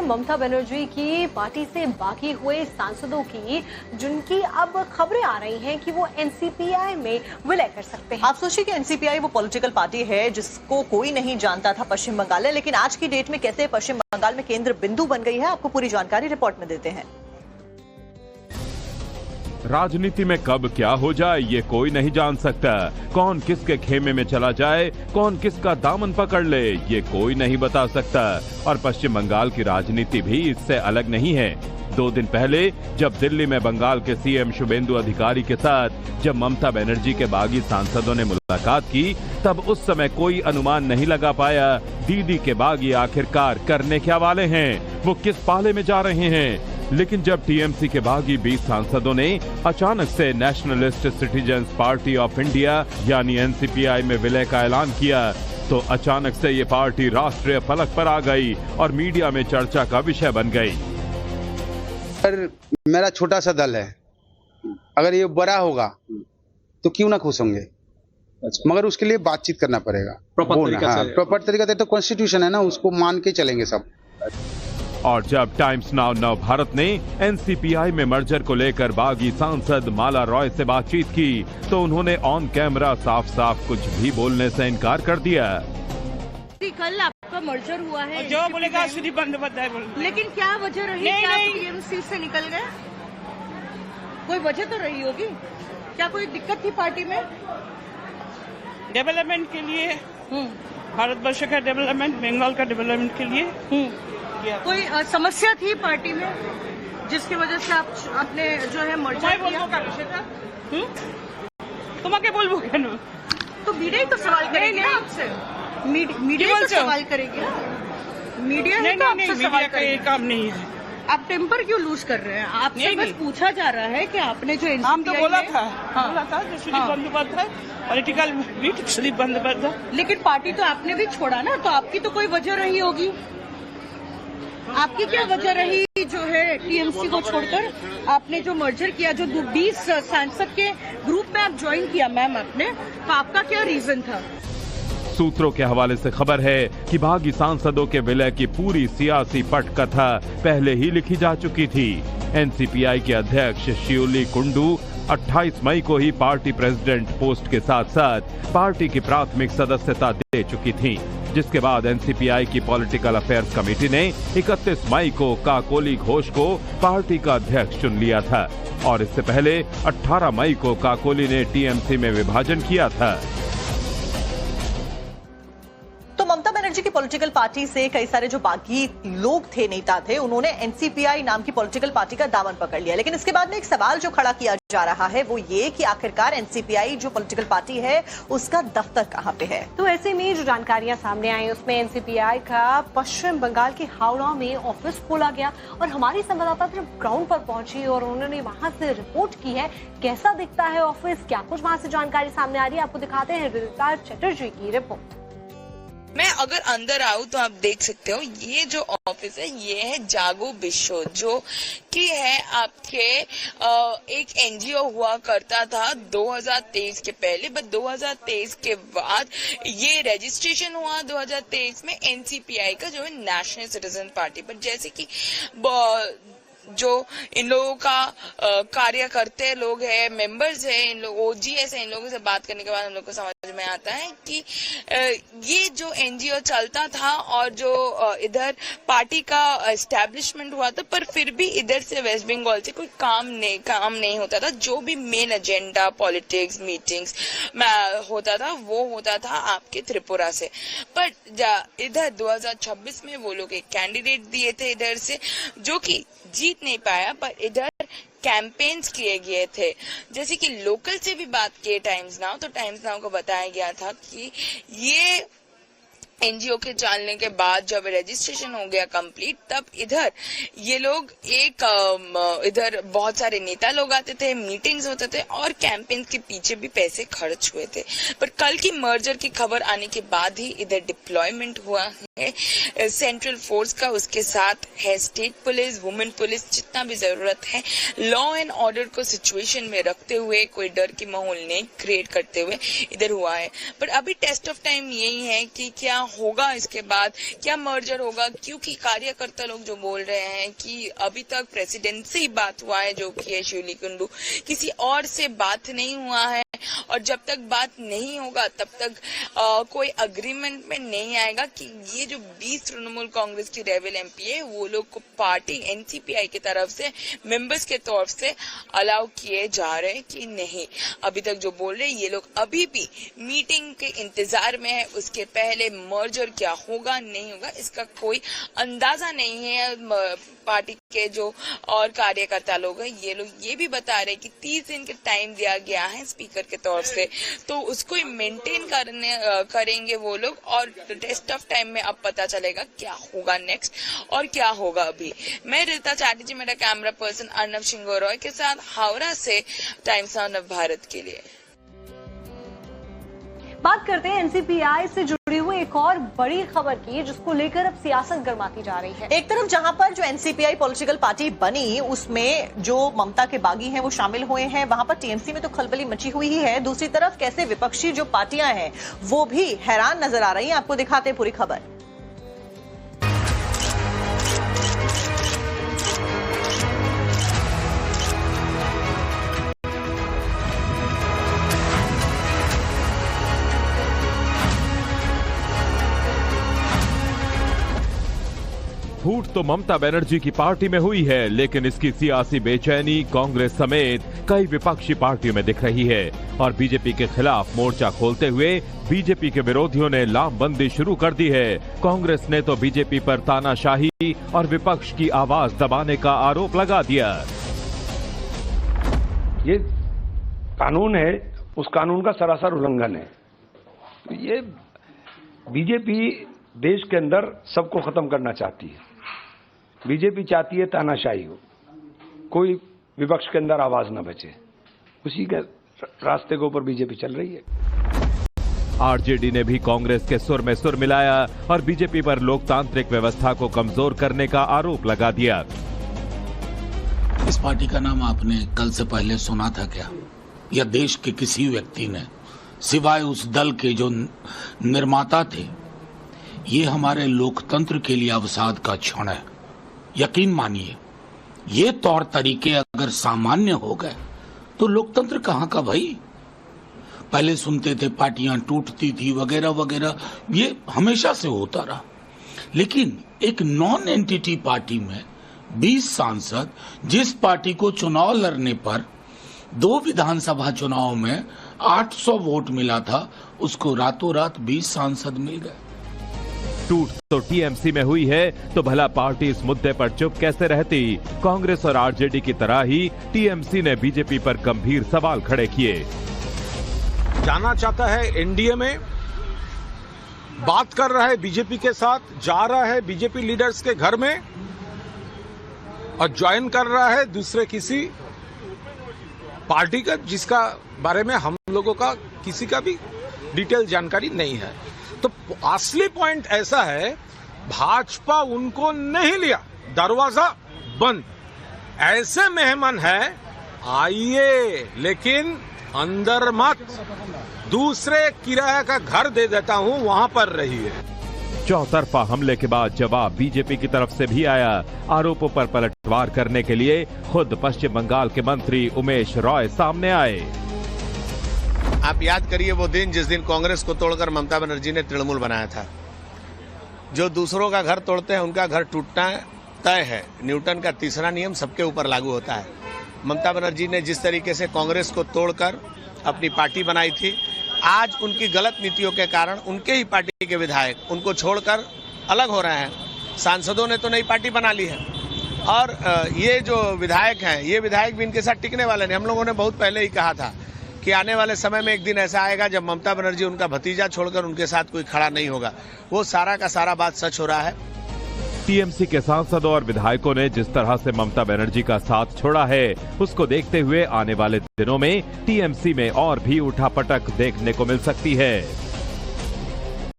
ममता बनर्जी की पार्टी से बागी हुए सांसदों की, जिनकी अब खबरें आ रही हैं कि वो एनसीपीआई में विलय कर सकते हैं। आप सोचिए कि एनसीपीआई वो पॉलिटिकल पार्टी है जिसको कोई नहीं जानता था पश्चिम बंगाल में, लेकिन आज की डेट में कैसे पश्चिम बंगाल में केंद्र बिंदु बन गई है, आपको पूरी जानकारी रिपोर्ट में देते हैं। राजनीति में कब क्या हो जाए ये कोई नहीं जान सकता। कौन किसके खेमे में चला जाए, कौन किसका दामन पकड़ ले, ये कोई नहीं बता सकता। और पश्चिम बंगाल की राजनीति भी इससे अलग नहीं है। 2 दिन पहले जब दिल्ली में बंगाल के सीएम शुभेंदु अधिकारी के साथ जब ममता बनर्जी के बागी सांसदों ने मुलाकात की, तब उस समय कोई अनुमान नहीं लगा पाया दीदी के बागी आखिरकार करने क्या वाले हैं, वो किस पाले में जा रहे हैं। लेकिन जब टीएमसी के बागी 20 सांसदों ने अचानक से nationalist citizens party of India यानी एनसीपीआई में विलय का ऐलान किया, तो अचानक से ये पार्टी राष्ट्रीय फलक पर आ गई और मीडिया में चर्चा का विषय बन गई। मेरा छोटा सा दल है, अगर ये बड़ा होगा तो क्यों ना खुश होंगे। अच्छा। मगर उसके लिए बातचीत करना पड़ेगा प्रॉपर तरीका से। तो कॉन्स्टिट्यूशन है ना, उसको मान के चलेंगे सब। और जब टाइम्स नाउ नव भारत ने एनसीपीआई में मर्जर को लेकर बागी सांसद माला रॉय से बातचीत की, तो उन्होंने ऑन कैमरा साफ साफ कुछ भी बोलने से इनकार कर दिया। कल आपका मर्जर हुआ है, जो बोलेगा श्री बंदोबस्त, लेकिन क्या वजह रही कि आप टीएमसी से निकल गए? कोई वजह तो रही होगी, क्या कोई दिक्कत थी पार्टी में? डेवलपमेंट के लिए, भारतवर्ष का डेवलपमेंट, बंगाल का डेवलपमेंट के लिए कोई समस्या थी पार्टी में जिसकी वजह से आप अपने जो है मर्जर किया? तुम्हें बोलबो केन? तो मीडिया ही तो सवाल करेगी ना आपसे, मीडिया ही तो सवाल करेगी ना, मीडिया ही तो आपसे सवाल करेगी। काम नहीं है। आप टेम्पर क्यों लूज कर रहे हैं? आपसे बस पूछा जा रहा है कि आपने जो हम तो बोला था जो श्री बंदोबस्त है, पॉलिटिकल बीट श्री बंदोबस्त है। लेकिन पार्टी तो आपने भी छोड़ा ना, तो आपकी तो कोई वजह रही होगी। आपकी क्या वजह रही जो है टीएमसी को छोड़कर आपने जो मर्जर किया, जो 20 सांसद के ग्रुप में आप ज्वाइन किया मैम आपने, तो आपका क्या रीजन था? सूत्रों के हवाले से खबर है कि बागी सांसदों के विलय की पूरी सियासी पटकथा पहले ही लिखी जा चुकी थी। एनसीपीआई के अध्यक्ष शिवली कुंडू 28 मई को ही पार्टी प्रेसिडेंट पोस्ट के साथ साथ पार्टी की प्राथमिक सदस्यता दे चुकी थी, जिसके बाद एनसीपीआई की पॉलिटिकल अफेयर्स कमेटी ने 31 मई को काकोली घोष को पार्टी का अध्यक्ष चुन लिया था और इससे पहले 18 मई को काकोली ने टीएमसी में विभाजन किया था। तो ममता बनर्जी की पॉलिटिकल पार्टी से कई सारे जो बागी लोग थे, नेता थे, उन्होंने एनसीपीआई नाम की पॉलिटिकल पार्टी का दामन पकड़ लिया। लेकिन इसके बाद में एक सवाल जो खड़ा किया जा रहा है वो ये कि आखिरकार एनसीपीआई जो पॉलिटिकल पार्टी है उसका दफ्तर कहां पे है। तो ऐसे में जो जानकारियां सामने आई उसमें एनसीपीआई का पश्चिम बंगाल के हावड़ा में ऑफिस खोला गया और हमारी संवाददाता जब ग्राउंड पर पहुंची और उन्होंने वहां से रिपोर्ट की है कैसा दिखता है ऑफिस, क्या कुछ वहां से जानकारी सामने आ रही है, आपको दिखाते हैं ऋता चटर्जी की रिपोर्ट। मैं अगर अंदर आऊं तो आप देख सकते हो ये जो ऑफिस है ये है जागो बिशो, जो कि है आपके एक एनजीओ हुआ करता था 2023 के पहले, बट 2023 के बाद ये रजिस्ट्रेशन हुआ 2023 में एनसीपीआई का, जो है नेशनल सिटीजन पार्टी पर। जैसे कि जो इन लोगों का कार्य करते लोग हैं, मेंबर्स हैं, इन लोग ओजीएस है, इन लोगों से बात करने के बाद हम लोग को समझ में आता है कि ये जो एनजीओ चलता था और जो इधर पार्टी का एस्टैब्लिशमेंट हुआ था, पर फिर भी इधर से वेस्ट बंगाल से कोई काम नहीं होता था। जो भी मेन एजेंडा पॉलिटिक्स मीटिंग्स होता था वो होता था आपके त्रिपुरा से। पर इधर 2026 में वो लोग एक कैंडिडेट दिए थे इधर से, जो कि जीत नहीं पाया, पर इधर कैंपेन्स किए गए थे। जैसे कि लोकल से भी बात किए टाइम्स नाउ, तो टाइम्स नाउ को बताया गया था कि ये एनजीओ के चलने के बाद जब रजिस्ट्रेशन हो गया कंप्लीट, तब इधर ये लोग इधर बहुत सारे नेता लोग आते थे, मीटिंग्स होते थे और कैंपेन के पीछे भी पैसे खर्च हुए थे। पर कल की मर्जर की खबर आने के बाद ही इधर डिप्लॉयमेंट हुआ है सेंट्रल फोर्स का, उसके साथ है स्टेट पुलिस, वुमेन पुलिस, जितना भी जरूरत है लॉ एंड ऑर्डर को सिचुएशन में रखते हुए, कोई डर की माहौल नहीं क्रिएट करते हुए इधर हुआ है। पर अभी टेस्ट ऑफ टाइम यही है कि क्या होगा इसके बाद, क्या मर्जर होगा, क्योंकि कार्यकर्ता लोग जो बोल रहे हैं कि अभी तक प्रेसिडेंट से ही बात हुआ है, जो कि है शिवली कुंडू, किसी और से बात नहीं हुआ है, और जब तक बात नहीं होगा तब तक कोई अग्रीमेंट में नहीं आएगा कि ये जो 20 तृणमूल कांग्रेस की रेबल एमपी है वो लोग को पार्टी एनसीपीआई की तरफ से मेंबर्स के तौर से अलाउ किए जा रहे हैं कि नहीं। अभी तक जो बोल रहे हैं ये लोग अभी भी मीटिंग के इंतजार में है, उसके पहले मर्जर क्या होगा नहीं होगा इसका कोई अंदाजा नहीं है। पार्टी के जो और कार्यकर्ता लोग हैं ये लोग ये भी बता रहे हैं कि 30 दिन के टाइम दिया गया है स्पीकर के तौर से, तो उसको मेंटेन करेंगे वो लोग, और टेस्ट ऑफ टाइम में अब पता चलेगा क्या होगा नेक्स्ट और क्या होगा। अभी मैं रीता चैटर्जी, मेरा कैमरा पर्सन अर्नब सिंगोरॉय के साथ हावड़ा से टाइम्स ऑफ भारत के लिए। बात करते हैं एनसीपीआई से जुड़ी हुई एक और बड़ी खबर की, जिसको लेकर अब सियासत गर्माती जा रही है। एक तरफ जहां पर जो एनसीपीआई पॉलिटिकल पार्टी बनी उसमें जो ममता के बागी हैं वो शामिल हुए हैं, वहां पर टीएमसी में तो खलबली मची हुई ही है। दूसरी तरफ कैसे विपक्षी जो पार्टियां हैं वो भी हैरान नजर आ रही हैं। आपको दिखाते हैं पूरी खबर। फूट तो ममता बनर्जी की पार्टी में हुई है, लेकिन इसकी सियासी बेचैनी कांग्रेस समेत कई विपक्षी पार्टियों में दिख रही है। और बीजेपी के खिलाफ मोर्चा खोलते हुए बीजेपी के विरोधियों ने लामबंदी शुरू कर दी है। कांग्रेस ने तो बीजेपी पर तानाशाही और विपक्ष की आवाज दबाने का आरोप लगा दिया। ये कानून है, उस कानून का सरासर उल्लंघन है। ये बीजेपी देश के अंदर सबको खत्म करना चाहती है। बीजेपी चाहती है तानाशाही हो, कोई विपक्ष के अंदर आवाज न बचे। उसी के रास्ते के ऊपर बीजेपी चल रही है। आरजेडी ने भी कांग्रेस के सुर में सुर मिलाया और बीजेपी पर लोकतांत्रिक व्यवस्था को कमजोर करने का आरोप लगा दिया। इस पार्टी का नाम आपने कल से पहले सुना था क्या? या देश के किसी व्यक्ति ने, सिवाय उस दल के जो निर्माता थे? ये हमारे लोकतंत्र के लिए अवसाद का क्षण है। यकीन मानिए, ये तौर तरीके अगर सामान्य हो गए तो लोकतंत्र कहाँ का भाई। पहले सुनते थे पार्टियां टूटती थी वगैरह वगैरह, ये हमेशा से होता रहा। लेकिन एक नॉन एंटिटी पार्टी में 20 सांसद, जिस पार्टी को चुनाव लड़ने पर 2 विधानसभा चुनाव में 800 वोट मिला था, उसको रातों रात 20 सांसद मिल गए। टूट तो टीएमसी में हुई है, तो भला पार्टी इस मुद्दे पर चुप कैसे रहती? कांग्रेस और आरजेडी की तरह ही टीएमसी ने बीजेपी पर गंभीर सवाल खड़े किए। जाना चाहता है एनडीए में, बात कर रहा है बीजेपी के साथ, जा रहा है बीजेपी लीडर्स के घर में और ज्वाइन कर रहा है दूसरे किसी पार्टी का, जिसका बारे में हम लोगों का किसी का भी डिटेल जानकारी नहीं है। तो असली पॉइंट ऐसा है, भाजपा उनको नहीं लिया, दरवाजा बंद। ऐसे मेहमान है, आइए लेकिन अंदर मत, दूसरे किराया का घर दे देता हूं, वहां पर रहिए। चौतरफा हमले के बाद जवाब बीजेपी की तरफ से भी आया। आरोपों पर पलटवार करने के लिए खुद पश्चिम बंगाल के मंत्री उमेश रॉय सामने आए। आप याद करिए वो दिन जिस दिन कांग्रेस को तोड़कर ममता बनर्जी ने तृणमूल बनाया था। जो दूसरों का घर तोड़ते हैं उनका घर टूटना तय है। न्यूटन का तीसरा नियम सबके ऊपर लागू होता है। ममता बनर्जी ने जिस तरीके से कांग्रेस को तोड़कर अपनी पार्टी बनाई थी, आज उनकी गलत नीतियों के कारण उनके ही पार्टी के विधायक उनको छोड़कर अलग हो रहे हैं। सांसदों ने तो नई पार्टी बना ली है और ये जो विधायक हैं, ये विधायक भी इनके साथ टिकने वाले नहीं। हम लोगों ने बहुत पहले ही कहा था कि आने वाले समय में एक दिन ऐसा आएगा जब ममता बनर्जी उनका भतीजा छोड़कर उनके साथ कोई खड़ा नहीं होगा। वो सारा का सारा बात सच हो रहा है। टीएमसी के सांसदों और विधायकों ने जिस तरह से ममता बनर्जी का साथ छोड़ा है, उसको देखते हुए आने वाले दिनों में टीएमसी में और भी उठापटक देखने को मिल सकती है।